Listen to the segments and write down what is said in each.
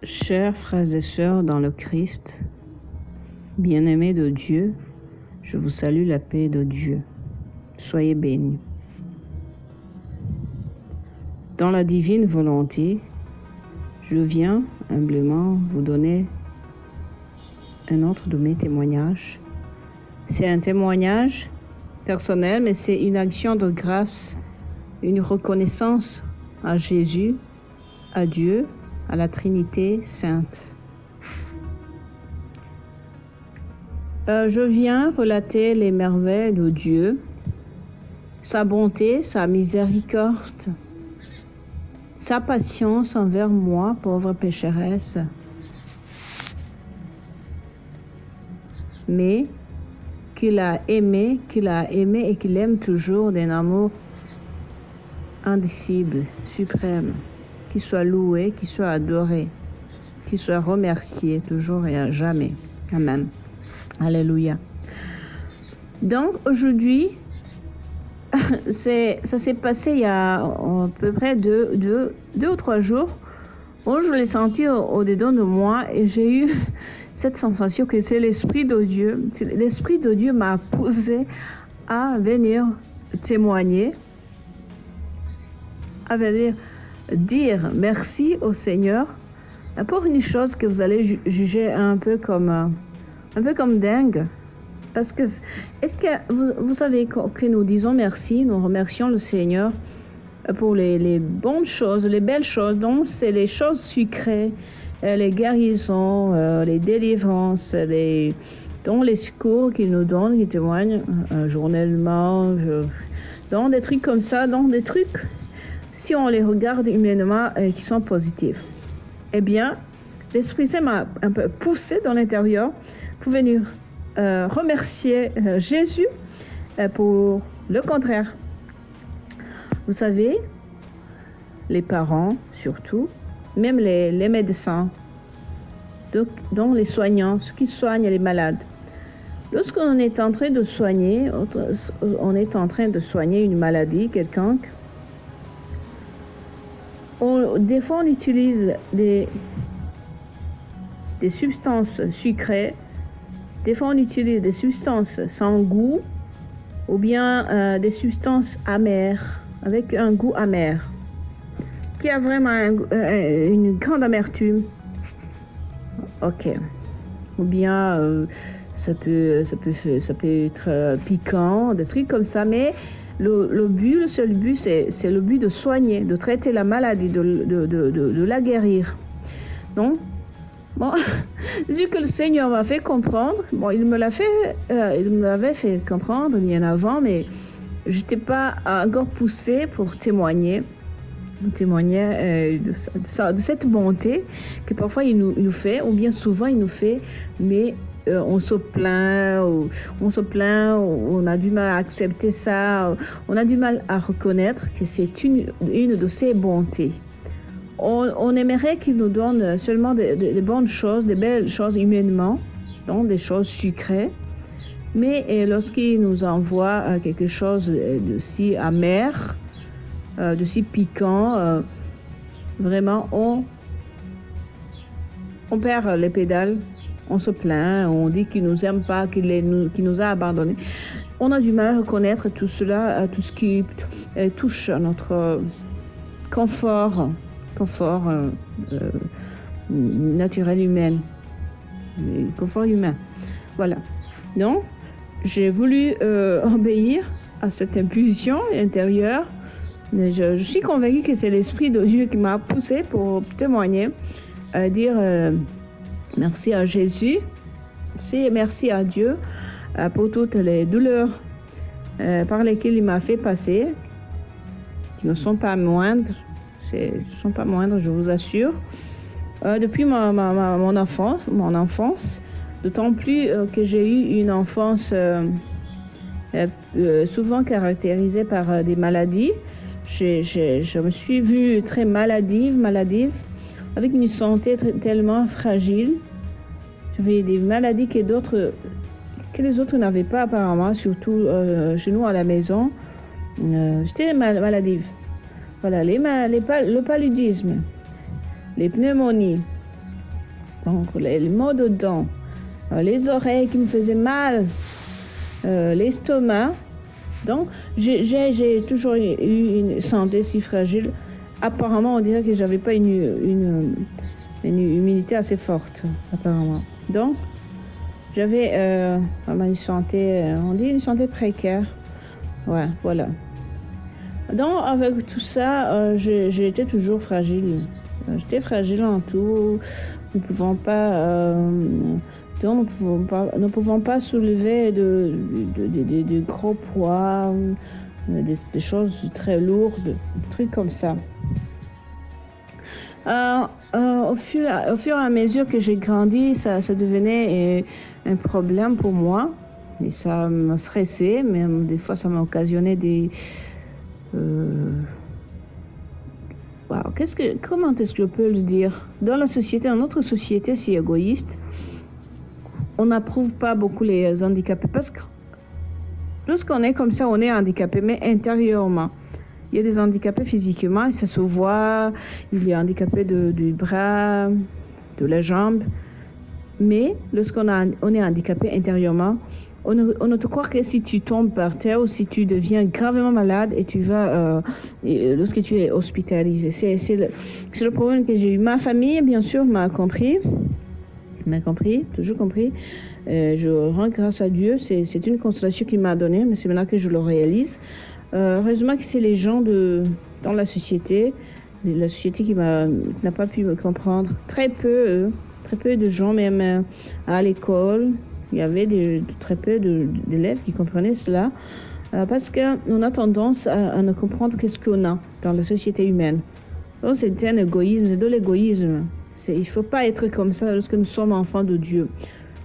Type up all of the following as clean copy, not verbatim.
Chers frères et sœurs dans le Christ, bien-aimés de Dieu, je vous salue la paix de Dieu. Soyez bénis. Dans la divine volonté, je viens humblement vous donner un autre de mes témoignages. C'est un témoignage personnel, mais c'est une action de grâce, une reconnaissance à Jésus, à Dieu, à la Trinité sainte. Je viens relater les merveilles de Dieu, sa bonté, sa miséricorde, sa patience envers moi, pauvre pécheresse. Mais qu'il a aimé et qu'il aime toujours d'un amour indicible, suprême, qu'il soit loué, qu'il soit adoré, qu'il soit remercié toujours et à jamais. Amen. Alléluia. Donc aujourd'hui, ça s'est passé il y a à peu près deux ou trois jours où je l'ai senti au-dedans de moi et j'ai eu cette sensation que c'est l'Esprit de Dieu. L'Esprit de Dieu m'a poussé à venir témoigner, à venir dire merci au Seigneur pour une chose que vous allez juger un peu comme dingue. Parce que, est-ce que vous savez que nous disons merci, nous remercions le Seigneur pour les bonnes choses, les belles choses, donc c'est les choses sucrées, les guérisons, les délivrances, les secours qu'il nous donne, qui témoignent journellement, donc des trucs comme ça, donc des trucs, si on les regarde humainement, qui sont positifs. Eh bien, l'Esprit Saint m'a un peu poussé dans l'intérieur pour venir remercier Jésus pour le contraire. Vous savez, les parents surtout, même les médecins, donc les soignants, ceux qui soignent les malades. Lorsqu'on est en train de soigner, une maladie quelconque, des fois on utilise des substances sucrées. Des fois, on utilise des substances sans goût ou bien des substances amères, avec un goût amer, qui a vraiment une grande amertume. Ok. Ou bien ça peut être piquant, des trucs comme ça, mais le seul but, c'est le but de soigner, de traiter la maladie, de la guérir. Donc, bon, vu que le Seigneur m'a fait comprendre, il me l'avait fait comprendre bien avant, mais je n'étais pas encore poussée pour témoigner de cette bonté que parfois il nous fait, ou bien souvent il nous fait, mais on se plaint, on a du mal à accepter ça, on a du mal à reconnaître que c'est une de ses bontés. On aimerait qu'il nous donne seulement des bonnes choses, des belles choses humainement, donc des choses sucrées. Mais lorsqu'il nous envoie quelque chose de si amer, de si piquant, vraiment, on perd les pédales, on se plaint, on dit qu'il ne nous aime pas, qu'il nous a abandonnés. On a du mal à reconnaître tout cela, tout ce qui touche à notre confort naturel humain, confort humain. Voilà. Donc, j'ai voulu obéir à cette impulsion intérieure. Mais je suis convaincue que c'est l'Esprit de Dieu qui m'a poussé pour témoigner, dire merci à Jésus, merci à Dieu pour toutes les douleurs par lesquelles il m'a fait passer, qui ne sont pas moindres. Je vous assure. Depuis mon enfance, d'autant plus que j'ai eu une enfance souvent caractérisée par des maladies. Je me suis vue très maladive, avec une santé tellement fragile. J'avais des maladies que les autres n'avaient pas apparemment, surtout chez nous à la maison. J'étais maladive. Voilà, le paludisme, les pneumonies, Donc, les maux de dents, les oreilles qui me faisaient mal, l'estomac. Donc, j'ai toujours eu une santé si fragile. Apparemment, on dirait que j'avais pas une immunité assez forte, apparemment. Donc, j'avais une santé, on dit une santé précaire. Ouais, voilà. Donc, avec tout ça, j'étais toujours fragile. J'étais fragile en tout. Nous ne pouvons pas soulever de gros poids, des choses très lourdes, des trucs comme ça. Au fur et à mesure que j'ai grandi, ça devenait un problème pour moi. Et ça me stressait, même des fois ça m'occasionnait des... comment est-ce que je peux le dire? Dans notre société si égoïste, on n'approuve pas beaucoup les handicapés parce que lorsqu'on est comme ça, on est handicapé, mais intérieurement. Il y a des handicapés physiquement, et ça se voit. Il y a handicapé du bras, de la jambe. Mais lorsqu'on est handicapé intérieurement, on ne te croit que si tu tombes par terre ou si tu deviens gravement malade et tu vas, lorsque tu es hospitalisé. C'est le problème que j'ai eu. Ma famille, bien sûr, m'a compris, toujours compris. Je rends grâce à Dieu. C'est une consolation qu'il m'a donnée, mais c'est maintenant que je le réalise. Heureusement que c'est les gens dans la société qui n'a pas pu me comprendre. Très peu de gens, même à l'école, il y avait très peu d'élèves qui comprenaient cela, parce qu'on a tendance à ne comprendre qu'est-ce qu'on a dans la société humaine. Donc c'est un égoïsme, c'est de l'égoïsme. Il ne faut pas être comme ça lorsque nous sommes enfants de Dieu.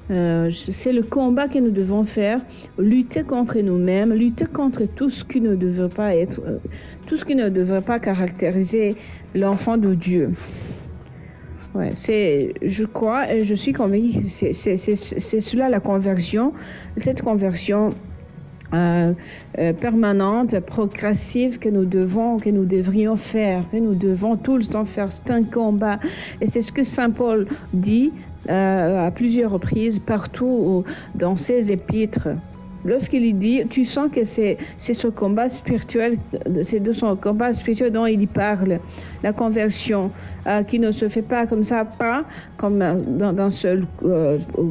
C'est le combat que nous devons faire, lutter contre nous-mêmes, lutter contre tout ce qui ne devrait pas être, tout ce qui ne devrait pas caractériser l'enfant de Dieu. Ouais, je crois et je suis convaincue que c'est cela la conversion, cette conversion permanente, progressive que nous devrions faire, que nous devons tout le temps faire. C'est un combat et c'est ce que Saint Paul dit à plusieurs reprises partout dans ses épîtres. Lorsqu'il dit, tu sens que c'est ce combat spirituel, c'est de son combat spirituel dont il y parle, la conversion qui ne se fait pas comme ça, pas comme d'un seul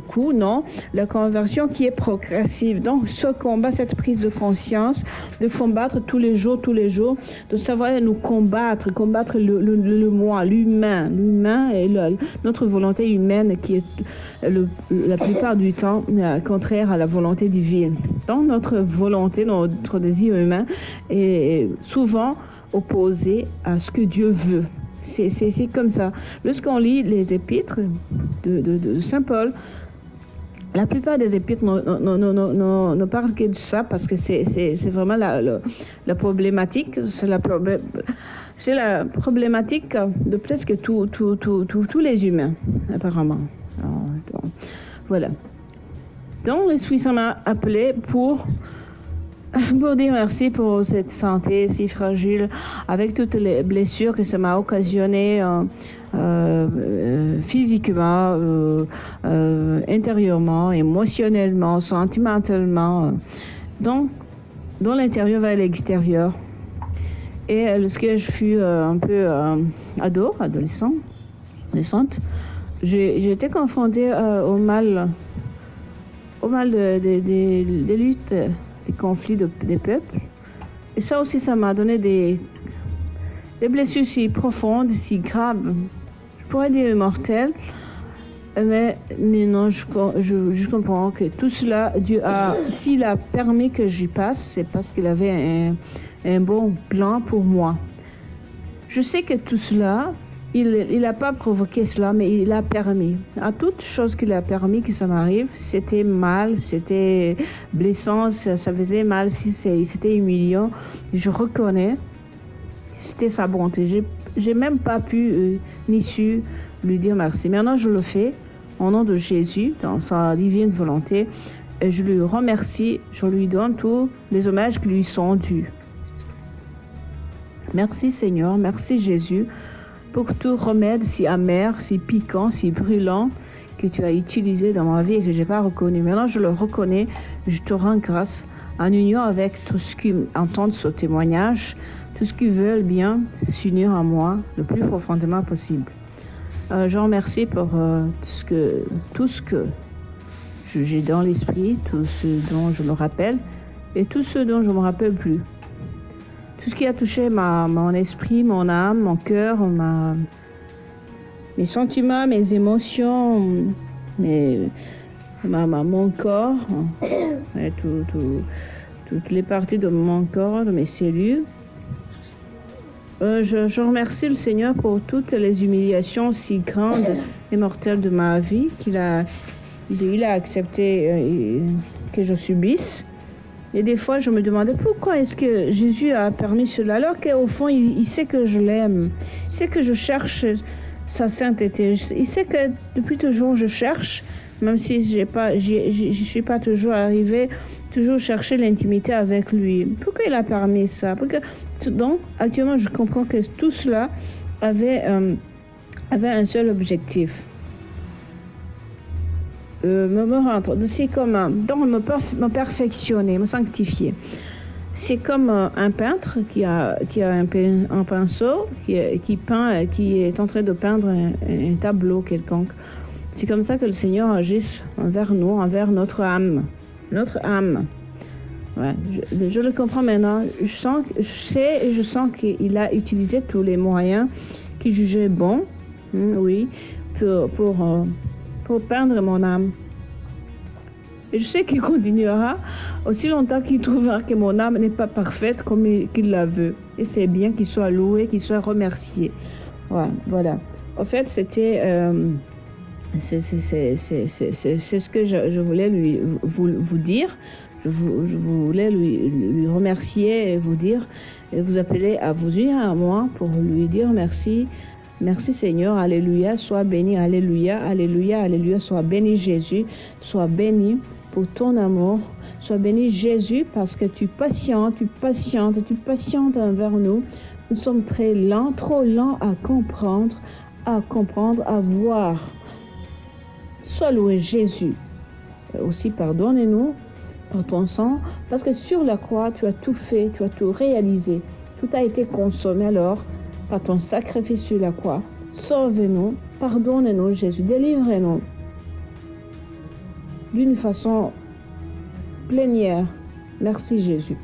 coup, non, la conversion qui est progressive. Donc ce combat, cette prise de conscience, de combattre tous les jours, de savoir nous combattre le moi, l'humain et notre volonté humaine qui est la plupart du temps contraire à la volonté divine. Donc notre volonté, notre désir humain est souvent opposé à ce que Dieu veut. C'est comme ça. Lorsqu'on lit les épîtres de Saint Paul, la plupart des épîtres ne parlent que de ça parce que c'est vraiment la problématique. C'est la problématique de presque tous les humains, apparemment. Donc, voilà. Donc, le Suisse m'a appelé pour dire merci pour cette santé si fragile, avec toutes les blessures que ça m'a occasionné physiquement, intérieurement, émotionnellement, sentimentalement. Donc, dans l'intérieur vers l'extérieur. Et lorsque je fus un peu adolescente, j'ai été confrontée au mal des luttes, des conflits des peuples. Et ça aussi, ça m'a donné des blessures si profondes, si graves. Je pourrais dire mortelles, mais non, je comprends que tout cela, Dieu s'il a permis que j'y passe, c'est parce qu'il avait un bon plan pour moi. Je sais que tout cela, il n'a pas provoqué cela, mais il a permis. À toute chose qu'il a permis que ça m'arrive, c'était mal, c'était blessant, ça faisait mal, c'était humiliant. Je reconnais, c'était sa bonté. J'ai même pas pu ni su lui dire merci. Maintenant, je le fais au nom de Jésus, dans sa divine volonté. Et je lui remercie, je lui donne tous les hommages qui lui sont dus. Merci Seigneur, merci Jésus, pour tout remède si amer, si piquant, si brûlant que tu as utilisé dans ma vie et que je n'ai pas reconnu. Maintenant, je le reconnais, je te rends grâce en union avec tous ceux qui entendent ce témoignage, tous ceux qui veulent bien s'unir à moi le plus profondément possible. Je remercie pour tout ce que j'ai dans l'esprit, tout ce dont je me rappelle et tout ce dont je ne me rappelle plus. Tout ce qui a touché mon esprit, mon âme, mon cœur, mes sentiments, mes émotions, mon corps, et toutes les parties de mon corps, de mes cellules. Je remercie le Seigneur pour toutes les humiliations si grandes et mortelles de ma vie qu'il a accepté que je subisse. Et des fois, je me demandais pourquoi est-ce que Jésus a permis cela, alors qu'au fond, il sait que je l'aime. Il sait que je cherche sa sainteté. Il sait que depuis toujours, je cherche, même si je suis pas toujours arrivée, toujours chercher l'intimité avec lui. Pourquoi il a permis ça? Donc, actuellement, je comprends que tout cela avait un seul objectif. Me rendre, c'est comme me perfectionner, me sanctifier. C'est comme un peintre qui a un pinceau qui est en train de peindre un tableau quelconque. C'est comme ça que le Seigneur agit envers nous, envers notre âme. Ouais, je le comprends maintenant. Je sens qu'il a utilisé tous les moyens qu'il jugeait bons, oui, pour peindre mon âme. Et je sais qu'il continuera aussi longtemps qu'il trouvera que mon âme n'est pas parfaite comme qu'il la veut. Et c'est bien qu'il soit loué, qu'il soit remercié. Ouais, voilà. En fait, c'était... c'est ce que je voulais vous dire. Je voulais lui remercier et vous dire, et vous appeler à vous unir à moi pour lui dire merci. Merci Seigneur, alléluia, sois béni, alléluia, alléluia, alléluia, sois béni Jésus, sois béni pour ton amour, sois béni Jésus parce que tu patientes envers nous. Nous sommes très lents, trop lents à comprendre, à voir. Sois loué Jésus. Aussi pardonne-nous par ton sang, parce que sur la croix, tu as tout fait, tu as tout réalisé. Tout a été consommé alors par ton sacrifice sur la croix. Sauve-nous, pardonne-nous Jésus, délivre-nous d'une façon plénière. Merci Jésus.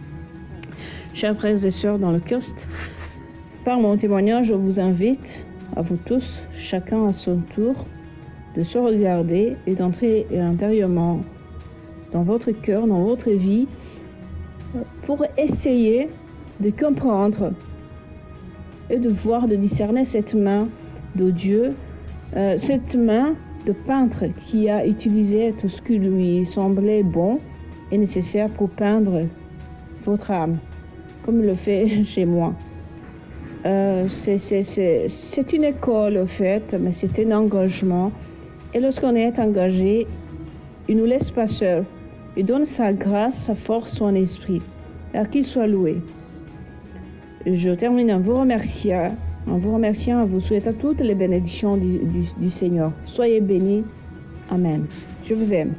Chers frères et sœurs dans le Christ, par mon témoignage, je vous invite à vous tous, chacun à son tour, de se regarder et d'entrer intérieurement dans votre cœur, dans votre vie, pour essayer de comprendre et de voir, de discerner cette main de Dieu, cette main de peintre qui a utilisé tout ce qui lui semblait bon et nécessaire pour peindre votre âme, comme il le fait chez moi. C'est une école, en fait, mais c'est un engagement. Et lorsqu'on est engagé, il ne nous laisse pas seuls. Il donne sa grâce, sa force, son esprit. Alors qu'il soit loué. Je termine en vous remerciant, en vous souhaitant toutes les bénédictions du Seigneur. Soyez bénis. Amen. Je vous aime.